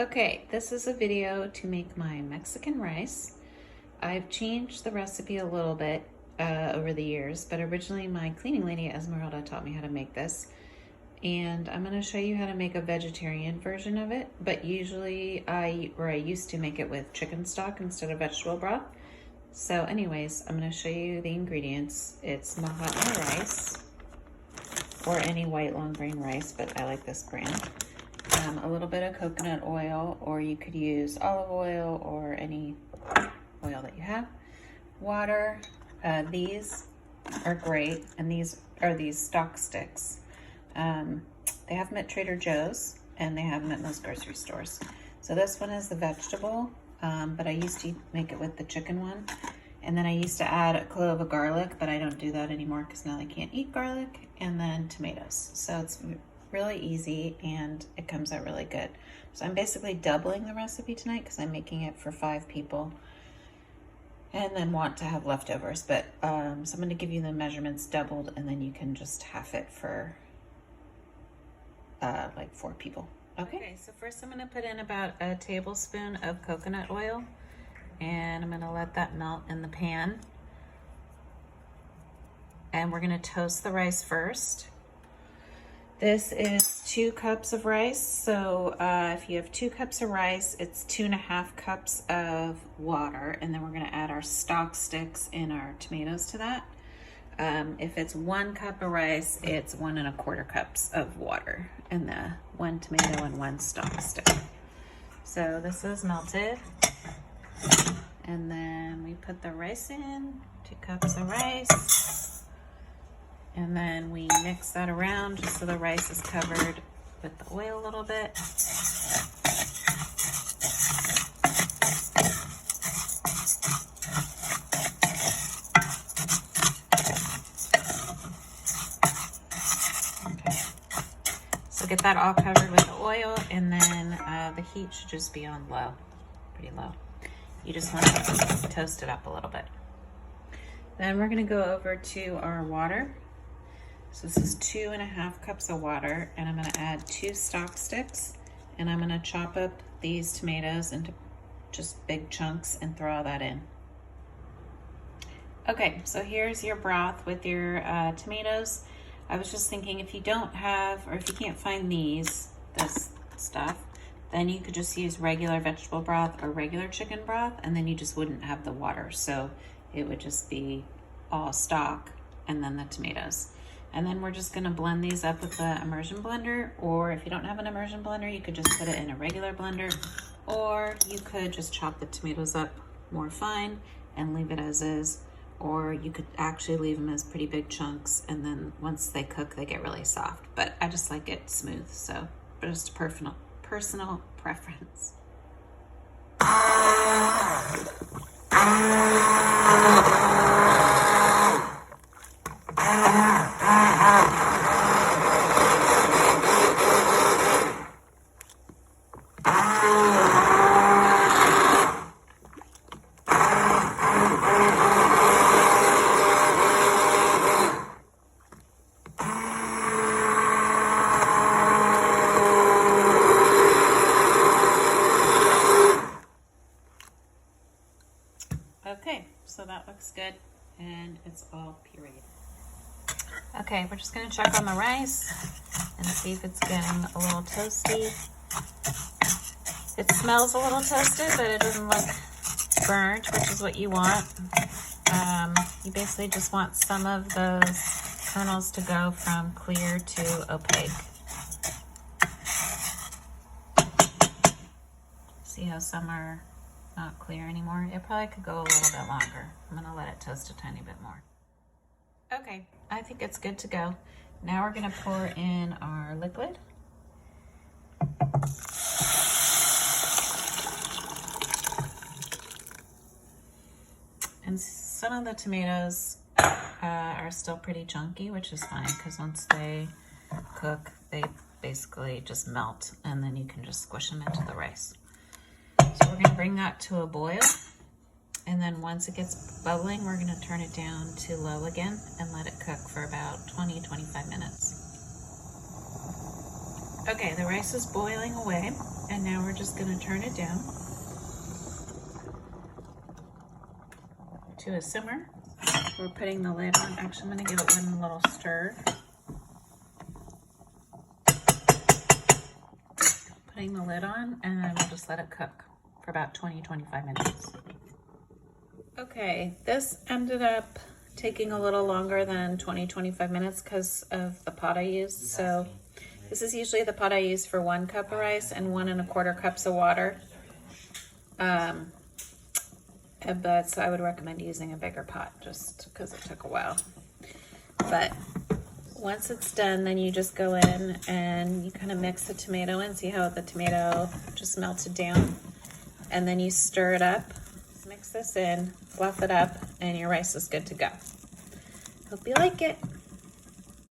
Okay, this is a video to make my Mexican rice. I've changed the recipe a little bit over the years, but originally my cleaning lady Esmeralda taught me how to make this. And I'm going to show you how to make a vegetarian version of it, but usually I used to make it with chicken stock instead of vegetable broth. So anyways, I'm going to show you the ingredients. It's Mahatma rice, or any white long grain rice, but I like this brand. A little bit of coconut oil, or you could use olive oil or any oil that you have. Water. These are great, and these are stock sticks. They have them at Trader Joe's, and they have them at most grocery stores. So this one is the vegetable, but I used to make it with the chicken one. And then I used to add a clove of garlic, but I don't do that anymore because now they can't eat garlic. And then tomatoes. So it's really easy and it comes out really good. So I'm basically doubling the recipe tonight because I'm making it for 5 people and then want to have leftovers. But so I'm going to give you the measurements doubled, and then you can just half it for like 4 people. Okay, so first I'm going to put in about a tablespoon of coconut oil, and I'm going to let that melt in the pan. And we're going to toast the rice first. This is 2 cups of rice. So if you have 2 cups of rice, it's 2.5 cups of water. And then we're going to add our stock sticks and our tomatoes to that. If it's 1 cup of rice, it's 1.25 cups of water, and the 1 tomato and 1 stock stick. So this is melted. And then we put the rice in, 2 cups of rice. And then we mix that around just so the rice is covered with the oil a little bit. Okay. So get that all covered with the oil, and then the heat should just be on low, pretty low. You just want to toast it up a little bit. Then we're going to go over to our water. So this is 2.5 cups of water, and I'm going to add 2 stock sticks, and I'm going to chop up these tomatoes into just big chunks and throw all that in. Okay, so here's your broth with your tomatoes. I was just thinking, if you don't have, or if you can't find this stuff, then you could just use regular vegetable broth or regular chicken broth, and then you just wouldn't have the water. So it would just be all stock and then the tomatoes. And then we're just gonna blend these up with the immersion blender, or if you don't have an immersion blender, you could just put it in a regular blender, or you could just chop the tomatoes up more fine and leave it as is, or you could actually leave them as pretty big chunks, and then once they cook, they get really soft. But I just like it smooth, so just personal preference. Okay, so that looks good, and it's all pureed. Okay, we're just gonna check on the rice and see if it's getting a little toasty. It smells a little toasted, but it doesn't look burnt, which is what you want. You basically just want some of those kernels to go from clear to opaque. See how some are not clear anymore? It probably could go a little bit longer. I'm gonna let it toast a tiny bit more. Okay, I think it's good to go. Now we're gonna pour in our liquid. And some of the tomatoes are still pretty chunky, which is fine, because once they cook, they basically just melt, and then you can just squish them into the rice. So we're gonna bring that to a boil, and then once it gets bubbling, we're gonna turn it down to low again and let it cook for about 20-25 minutes. Okay, the rice is boiling away, and now we're just gonna turn it down to a simmer. We're putting the lid on. Actually, I'm gonna give it one little stir. Putting the lid on, and then we'll just let it cook for about 20-25 minutes. Okay, this ended up taking a little longer than 20-25 minutes because of the pot I used. So this is usually the pot I use for 1 cup of rice and 1 1/4 cups of water. But so I would recommend using a bigger pot just because it took a while. But once it's done, then you just go in and you kind of mix the tomato in. See how the tomato just melted down? And then you stir it up, mix this in, fluff it up, and your rice is good to go. Hope you like it.